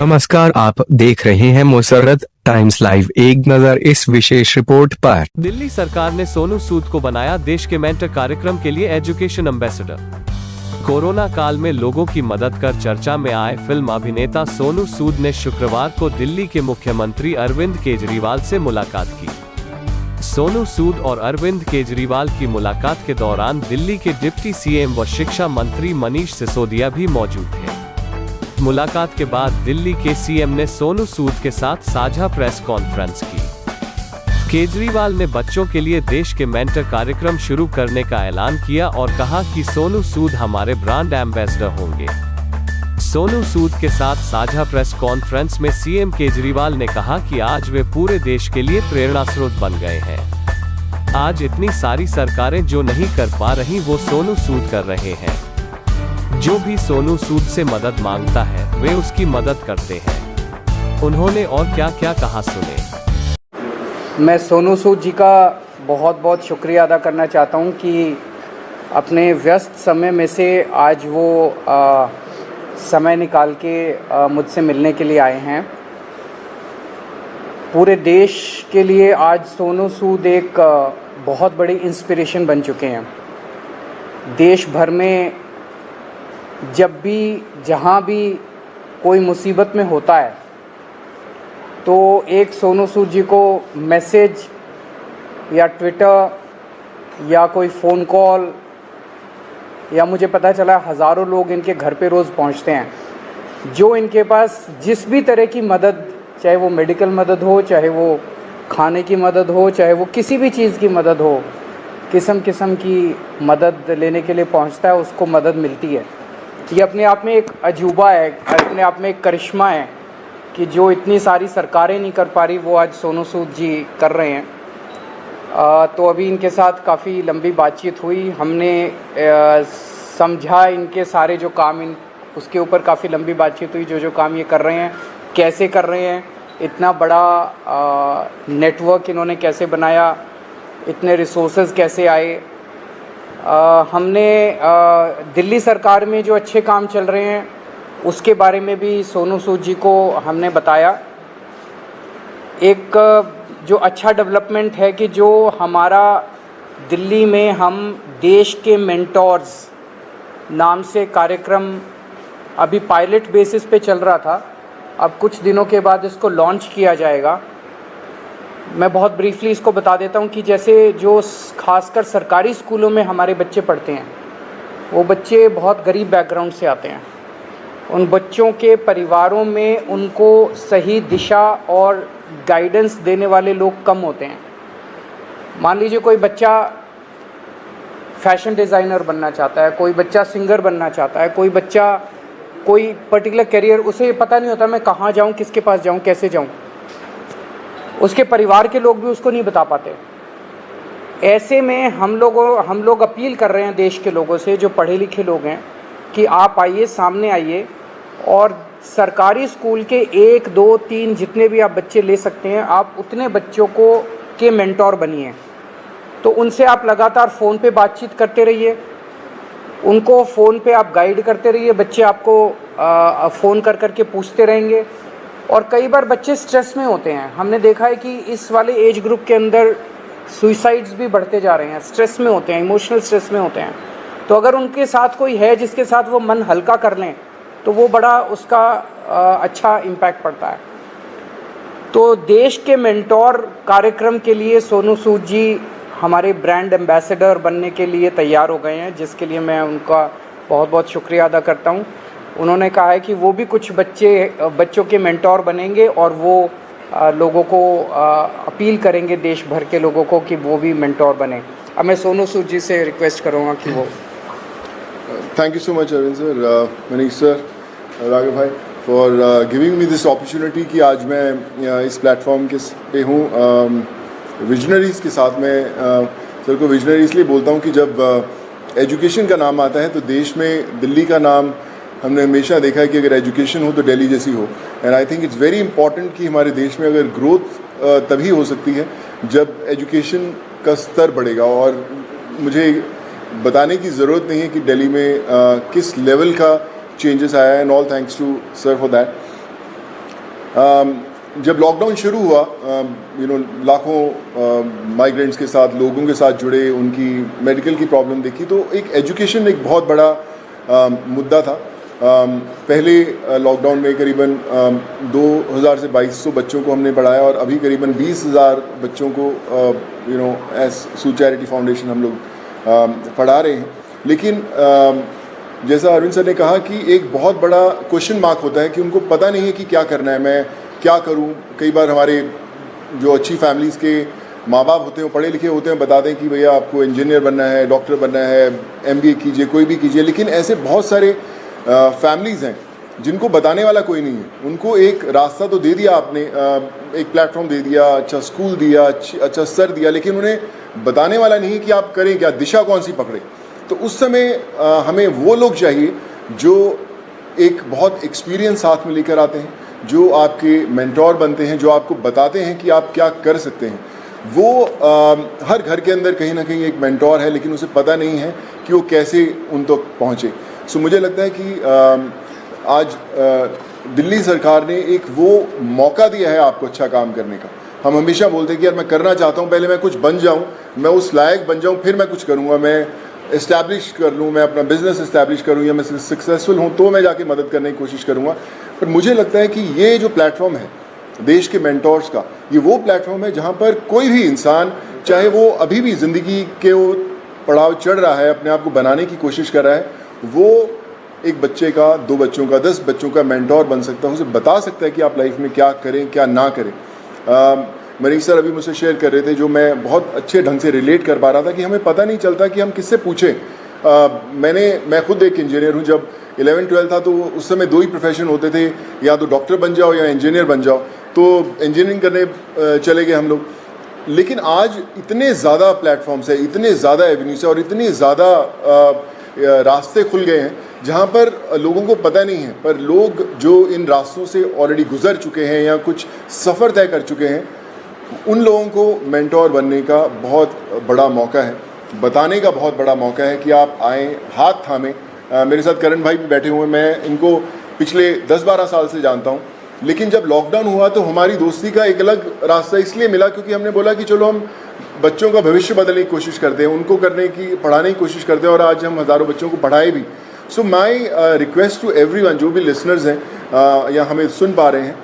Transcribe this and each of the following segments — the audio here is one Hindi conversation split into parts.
नमस्कार, आप देख रहे हैं मुसर्रत टाइम्स लाइव। एक नजर इस विशेष रिपोर्ट पर। दिल्ली सरकार ने सोनू सूद को बनाया देश के मेंटर कार्यक्रम के लिए एजुकेशन एम्बेसडर। कोरोना काल में लोगों की मदद कर चर्चा में आए फिल्म अभिनेता सोनू सूद ने शुक्रवार को दिल्ली के मुख्यमंत्री अरविंद केजरीवाल से मुलाकात की। सोनू सूद और अरविंद केजरीवाल की मुलाकात के दौरान दिल्ली के डिप्टी सीएम व शिक्षा मंत्री मनीष सिसोदिया भी मौजूद थे। मुलाकात के बाद दिल्ली के सीएम ने सोनू सूद के साथ साझा प्रेस कॉन्फ्रेंस की। केजरीवाल ने बच्चों के लिए देश के मेंटर कार्यक्रम शुरू करने का ऐलान किया और कहा कि सोनू सूद हमारे ब्रांड एम्बेसडर होंगे। सोनू सूद के साथ साझा प्रेस कॉन्फ्रेंस में सीएम केजरीवाल ने कहा कि आज वे पूरे देश के लिए प्रेरणा स्रोत बन गए हैं। आज इतनी सारी सरकारें जो नहीं कर पा रही वो सोनू सूद कर रहे हैं। जो भी सोनू सूद से मदद मांगता है वे उसकी मदद करते हैं। उन्होंने और क्या क्या कहा सुने। मैं सोनू सूद जी का बहुत बहुत शुक्रिया अदा करना चाहता हूं कि अपने व्यस्त समय में से आज वो समय निकाल के मुझसे मिलने के लिए आए हैं। पूरे देश के लिए आज सोनू सूद एक बहुत बड़ी इंस्पिरेशन बन चुके हैं। देश भर में जब भी जहाँ भी कोई मुसीबत में होता है तो एक सोनू सूद जी को मैसेज या ट्विटर या कोई फ़ोन कॉल या मुझे पता चला हज़ारों लोग इनके घर पे रोज़ पहुंचते हैं जो इनके पास जिस भी तरह की मदद, चाहे वो मेडिकल मदद हो, चाहे वो खाने की मदद हो, चाहे वो किसी भी चीज़ की मदद हो, किस्म किस्म की मदद लेने के लिए पहुंचता है, उसको मदद मिलती है। ये अपने आप में एक अजूबा है, अपने आप में एक करिश्मा है कि जो इतनी सारी सरकारें नहीं कर पा रही वो आज सोनू सूद जी कर रहे हैं। तो अभी इनके साथ काफ़ी लंबी बातचीत हुई। हमने समझा इनके सारे जो काम उसके ऊपर काफ़ी लंबी बातचीत हुई। जो काम ये कर रहे हैं, कैसे कर रहे हैं, इतना बड़ा नेटवर्क इन्होंने कैसे बनाया, इतने रिसोर्सेज कैसे आए। हमने दिल्ली सरकार में जो अच्छे काम चल रहे हैं उसके बारे में भी सोनू सूद जी को हमने बताया। एक जो अच्छा डेवलपमेंट है कि जो हमारा दिल्ली में हम देश के मेंटोर्स नाम से कार्यक्रम अभी पायलट बेसिस पे चल रहा था, अब कुछ दिनों के बाद इसको लॉन्च किया जाएगा। मैं बहुत ब्रीफली इसको बता देता हूँ कि जैसे जो खासकर सरकारी स्कूलों में हमारे बच्चे पढ़ते हैं वो बच्चे बहुत गरीब बैकग्राउंड से आते हैं। उन बच्चों के परिवारों में उनको सही दिशा और गाइडेंस देने वाले लोग कम होते हैं। मान लीजिए कोई बच्चा फैशन डिज़ाइनर बनना चाहता है, कोई बच्चा सिंगर बनना चाहता है, कोई बच्चा कोई पर्टिकुलर करियर, उसे पता नहीं होता मैं कहाँ जाऊँ, किसके पास जाऊँ, कैसे जाऊँ। उसके परिवार के लोग भी उसको नहीं बता पाते। ऐसे में हम लोग अपील कर रहे हैं देश के लोगों से, जो पढ़े लिखे लोग हैं, कि आप आइए, सामने आइए और सरकारी स्कूल के 1, 2, 3 जितने भी आप बच्चे ले सकते हैं, आप उतने बच्चों को के मेंटोर बनिए। तो उनसे आप लगातार फ़ोन पे बातचीत करते रहिए, उनको फ़ोन पे आप गाइड करते रहिए। बच्चे आपको फ़ोन कर के पूछते रहेंगे। और कई बार बच्चे स्ट्रेस में होते हैं। हमने देखा है कि इस वाले एज ग्रुप के अंदर सुसाइड्स भी बढ़ते जा रहे हैं। स्ट्रेस में होते हैं, इमोशनल स्ट्रेस में होते हैं। तो अगर उनके साथ कोई है जिसके साथ वो मन हल्का कर लें तो वो बड़ा उसका अच्छा इम्पैक्ट पड़ता है। तो देश के मेंटोर कार्यक्रम के लिए सोनू सूद जी हमारे ब्रांड एम्बेसडर बनने के लिए तैयार हो गए हैं, जिसके लिए मैं उनका बहुत बहुत शुक्रिया अदा करता हूँ। उन्होंने कहा है कि वो भी कुछ बच्चों के मेंटोर बनेंगे और वो लोगों को अपील करेंगे, देश भर के लोगों को, कि वो भी मेंटोर बने। अब मैं सोनू सूद जी से रिक्वेस्ट करूँगा कि वो। Thank you so much Arvind sir, Manish sir, Raghav भाई, for giving me this opportunity कि आज मैं इस प्लेटफॉर्म के पे हूँ विजनरीज़ के साथ में। सर को विजनरी इसलिए बोलता हूँ कि जब एजुकेशन का नाम आता है तो देश में दिल्ली का नाम हमने हमेशा देखा है कि अगर एजुकेशन हो तो दिल्ली जैसी हो। And I think it's very important कि हमारे देश में अगर ग्रोथ तभी हो सकती है जब एजुकेशन का स्तर बढ़ेगा। और मुझे बताने की ज़रूरत नहीं है कि दिल्ली में किस लेवल का चेंजेस आया है, and all thanks to sir for that. जब लॉकडाउन शुरू हुआ लाखों माइग्रेंट्स के साथ, लोगों के साथ जुड़े, उनकी मेडिकल की प्रॉब्लम देखी, तो एक एजुकेशन एक बहुत बड़ा मुद्दा था। पहले लॉकडाउन में करीबन 2000 से 2200 बच्चों को हमने पढ़ाया और अभी करीबन 20,000 बच्चों को एज सूद चैरिटी फाउंडेशन हम लोग पढ़ा रहे हैं। लेकिन जैसा अरविंद सर ने कहा कि एक बहुत बड़ा क्वेश्चन मार्क होता है कि उनको पता नहीं है कि क्या करना है, मैं क्या करूं। कई बार हमारे जो अच्छी फैमिलीज़ के माँ बाप होते हैं, पढ़े लिखे होते हैं, बता दें कि भैया आपको इंजीनियर बनना है, डॉक्टर बनना है, MBA कीजिए, कोई भी कीजिए। लेकिन ऐसे बहुत सारे फैमिलीज़ हैं जिनको बताने वाला कोई नहीं है। उनको एक रास्ता तो दे दिया आपने, एक प्लेटफॉर्म दे दिया, अच्छा स्कूल दिया, अच्छा सर दिया, लेकिन उन्हें बताने वाला नहीं है कि आप करें क्या, दिशा कौन सी पकड़े। तो उस समय हमें वो लोग चाहिए जो एक बहुत एक्सपीरियंस साथ में लेकर आते हैं, जो आपके मेंटोर बनते हैं, जो आपको बताते हैं कि आप क्या कर सकते हैं। वो हर घर के अंदर कहीं ना कहीं एक मेंटोर है, लेकिन उसे पता नहीं है कि वो कैसे उन तक पहुँचे। सो मुझे लगता है कि आज दिल्ली सरकार ने एक वो मौका दिया है आपको अच्छा काम करने का। हम हमेशा बोलते हैं कि यार मैं करना चाहता हूँ, पहले मैं कुछ बन जाऊँ, मैं उस लायक बन जाऊँ, फिर मैं कुछ करूँगा, मैं इस्टेब्लिश कर लूँ, मैं अपना बिजनेस इस्टेब्लिश करूँ, या मैं सक्सेसफुल हूँ तो मैं जाके मदद करने की कोशिश करूँगा। पर मुझे लगता है कि ये जो प्लेटफॉर्म है देश के मेंटोर्स का, ये वो प्लेटफॉर्म है जहाँ पर कोई भी इंसान, चाहे वो अभी भी ज़िंदगी के वो पड़ाव चढ़ रहा है, अपने आप को बनाने की कोशिश कर रहा है, वो एक बच्चे का, 2 बच्चों का, 10 बच्चों का मेंटोर बन सकता है। उसे बता सकता है कि आप लाइफ में क्या करें, क्या ना करें। मनीष सर अभी मुझसे शेयर कर रहे थे, जो मैं बहुत अच्छे ढंग से रिलेट कर पा रहा था कि हमें पता नहीं चलता कि हम किससे पूछें। मैं खुद एक इंजीनियर हूँ। जब 11-12 था तो उस समय 2 ही प्रोफेशन होते थे, या तो डॉक्टर बन जाओ या इंजीनियर बन जाओ। तो इंजीनियरिंग करने चले गए हम लोग। लेकिन आज इतने ज़्यादा प्लेटफॉर्म्स है, इतने ज़्यादा एवेन्यूज है और इतने ज़्यादा रास्ते खुल गए हैं जहाँ पर लोगों को पता नहीं है, पर लोग जो इन रास्तों से ऑलरेडी गुजर चुके हैं या कुछ सफ़र तय कर चुके हैं, उन लोगों को मेंटोर बनने का बहुत बड़ा मौका है, बताने का बहुत बड़ा मौका है कि आप आएँ, हाथ थामें। मेरे साथ करण भाई भी बैठे हुए हैं, मैं इनको पिछले 10-12 साल से जानता हूँ। लेकिन जब लॉकडाउन हुआ तो हमारी दोस्ती का एक अलग रास्ता इसलिए मिला क्योंकि हमने बोला कि चलो हम बच्चों का भविष्य बदलने की कोशिश करते हैं, उनको पढ़ाने की कोशिश करते हैं, और आज हम हज़ारों बच्चों को पढ़ाए भी। सो माई रिक्वेस्ट टू एवरीवन, जो भी लिसनर्स हैं या हमें सुन पा रहे हैं,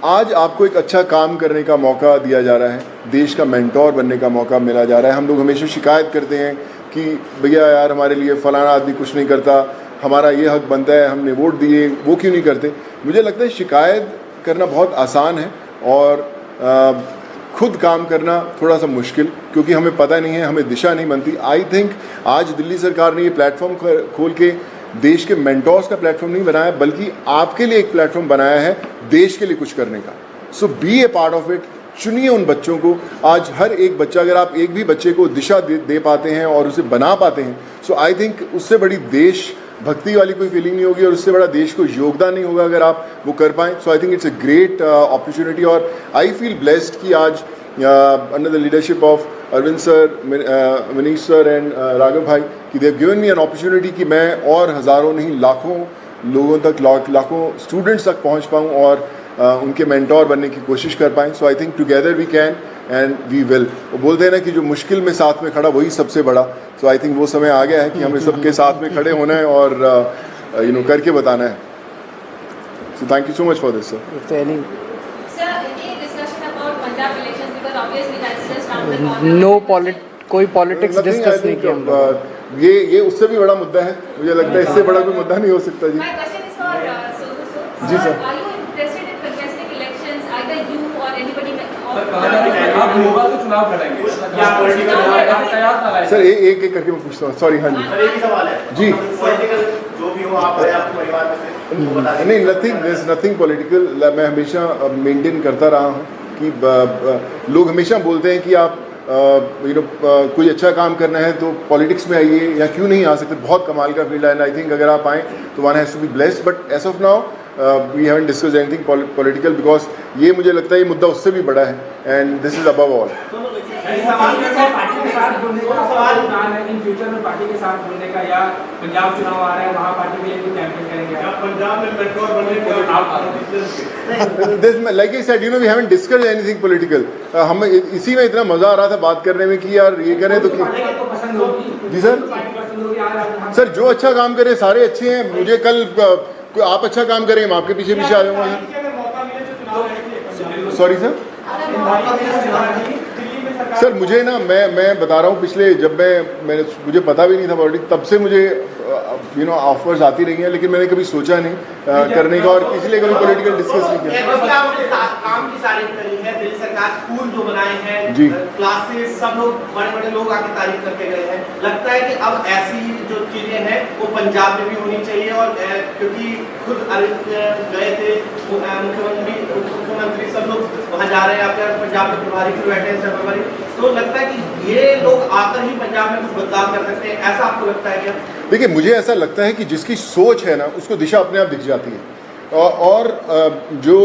आज आपको एक अच्छा काम करने का मौका दिया जा रहा है, देश का मेंटोर बनने का मौका मिला जा रहा है। हम लोग हमेशा शिकायत करते हैं कि भैया यार हमारे लिए फ़लाना आदमी कुछ नहीं करता, हमारा ये हक बनता है, हमने वोट दिए, वो क्यों नहीं करते। मुझे लगता है शिकायत करना बहुत आसान है और खुद काम करना थोड़ा सा मुश्किल, क्योंकि हमें पता नहीं है, हमें दिशा नहीं बनती। आई थिंक आज दिल्ली सरकार ने ये प्लेटफॉर्म खोल के देश के मेंटोर्स का प्लेटफॉर्म नहीं बनाया, बल्कि आपके लिए एक प्लेटफॉर्म बनाया है देश के लिए कुछ करने का। So be a part of it. चुनिए उन बच्चों को। आज हर एक बच्चा, अगर आप एक भी बच्चे को दिशा दे पाते हैं और उसे बना पाते हैं, सो आई थिंक उससे बड़ी देश भक्ति वाली कोई फीलिंग नहीं होगी और उससे बड़ा देश को योगदान नहीं होगा अगर आप वो कर पाएँ। So I think it's a great opportunity और आई फील ब्लेस्ड कि आज under the leadership of Arvind sir, Manish sir and Raghav भाई, कि they have given me an opportunity कि मैं और हज़ारों नहीं लाखों लोगों तक, लाखों स्टूडेंट्स तक पहुंच पाऊं और उनके मेंटोर बनने की कोशिश कर पाएँ। So I think together we can and we will. वो बोलते हैं ना कि जो मुश्किल में साथ में खड़ा वही सबसे बड़ा। सो आई थिंक वो समय आ गया है कि हमें सबके साथ में खड़े होना है और करके बताना है। So thank you so much for this sir. कोई पॉलिटिक्स डिस्कस नहीं किया हम लोग। ये उससे भी बड़ा मुद्दा है, मुझे लगता है इससे बड़ा कोई मुद्दा नहीं हो सकता जी। जी सर। सर एक करके मैं पूछता हूँ, सॉरी। हाँ जी जी। नहीं, नथिंग पॉलिटिकल। मैं हमेशा मेंटेन करता रहा हूँ कि लोग हमेशा बोलते हैं कि आप कोई अच्छा काम करना है तो पॉलिटिक्स में आइए, या क्यों नहीं आ सकते, बहुत कमाल का फील्ड है। एंड आई थिंक अगर आप आएँ तो one has to be blessed. But as of now we haven't discussed anything political, because ये मुझे लगता है ये मुद्दा उससे भी बड़ा है and this is above all. In future में पार्टी के साथ जुड़ने का, या पंजाब चुनाव आ रहा है वहाँ पार्टी के लिए कोई कैंपेन करेंगे? पंजाब में मेंटोर बनने का like I said, you know, we haven't discussed anything political. हमें इसी में इतना मजा आ रहा था बात करने में कि यार ये करें तो पसंद होगी जी सर। सर जो अच्छा काम करे सारे अच्छे हैं, मुझे कल आप अच्छा काम करें हम आपके पीछे पीछे आ जाऊंगा। Sorry sir. सर मुझे ना मैं बता रहा हूँ, पिछले जब मैंने मुझे पता भी नहीं था पॉलिटिक्स, तब से मुझे यू नो ऑफर्स आती रही हैं, लेकिन मैंने कभी सोचा नहीं करने का और इसलिए कभी पॉलिटिकल डिस्कस नहीं किया। काम की तारीफ करी है, दिल्ली सरकार स्कूल जो बनाए हैं जी, क्लासेस, सब लोग बड़े लोग आके तारीफ करके गए हैं। लगता है कि अब ऐसी जो चीजें हैं वो पंजाब में भी होनी चाहिए, और क्योंकि खुद अरविंद गए थे, मुख्यमंत्री सब लोग वहाँ जा रहे हैं, आपके पंजाब में प्रभारी भी बैठे हैं सर्वपरि, तो लगता है कि ये लोग आकर ही पंजाब में कुछ बदलाव कर सकते हैं, ऐसा आपको लगता है क्या? देखिए मुझे ऐसा लगता है कि जिसकी सोच है ना उसको दिशा अपने आप दिख जाती है, और जो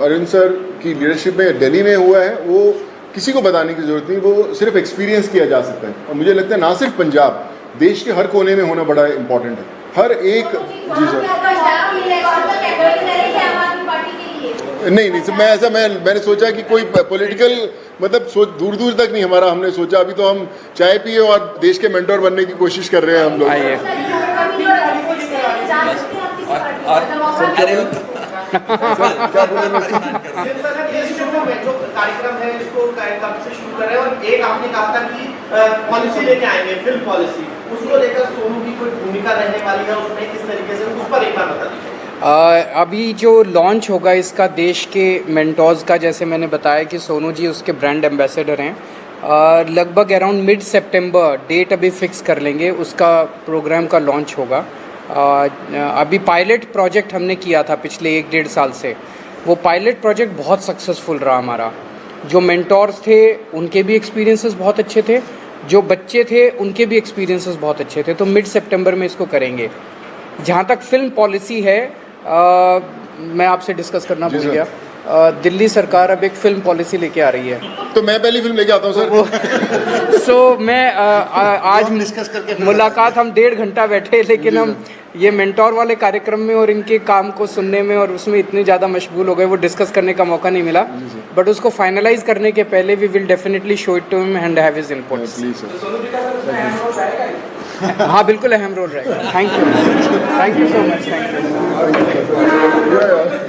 अरविंद सर की लीडरशिप में दिल्ली में हुआ है वो किसी को बताने की जरूरत नहीं, वो सिर्फ एक्सपीरियंस किया जा सकता है। और मुझे लगता है ना सिर्फ पंजाब, देश के हर कोने में होना बड़ा इम्पोर्टेंट है, हर एक। जी सर। नहीं सर, मैंने सोचा कि कोई पॉलिटिकल मतलब सोच दूर तक नहीं हमारा, हमने सोचा अभी तो हम चाय पिए और देश के मेंटोर बनने की कोशिश कर रहे हैं हम लोग। क्या बोले जो कार्यक्रम है इसको कब से शुरू करें, और एक आपने कहा था कि पॉलिसी लेके आएंगे, फिल्म पॉलिसी, उसको लेकर सोनू की कोई भूमिका रहने वाली है उसमें, किस तरीके से, उस पर एक बार बता दीजिए। अभी जो लॉन्च होगा इसका देश के मेंटोर्स का, जैसे मैंने बताया कि सोनू जी उसके ब्रांड एम्बेसडर हैं, लगभग अराउंड मिड सितंबर डेट अभी फिक्स कर लेंगे, उसका प्रोग्राम का लॉन्च होगा। अभी पायलट प्रोजेक्ट हमने किया था पिछले 1-1.5 साल से, वो पायलट प्रोजेक्ट बहुत सक्सेसफुल रहा हमारा। जो मेंटोर्स थे उनके भी एक्सपीरियंसेस बहुत अच्छे थे, जो बच्चे थे उनके भी एक्सपीरियंसेस बहुत अच्छे थे, तो मिड सितंबर में इसको करेंगे। जहाँ तक फिल्म पॉलिसी है, मैं आपसे डिस्कस करना भूल गया, दिल्ली सरकार अब एक फिल्म पॉलिसी लेके आ रही है, तो मैं पहली फिल्म लेके आता हूँ सर। सो मैं आज डिस्कस करके मुलाकात, हम 1.5 घंटा बैठे, लेकिन हम ये मेंटोर वाले कार्यक्रम में और इनके काम को सुनने में और उसमें इतने ज़्यादा मशगूल हो गए, वो डिस्कस करने का मौका नहीं मिला, बट उसको फाइनलाइज करने के पहले we will definitely show it to him and have his inputs. हाँ बिल्कुल अहम रोल रहेगा। Thank you so much. Thank you.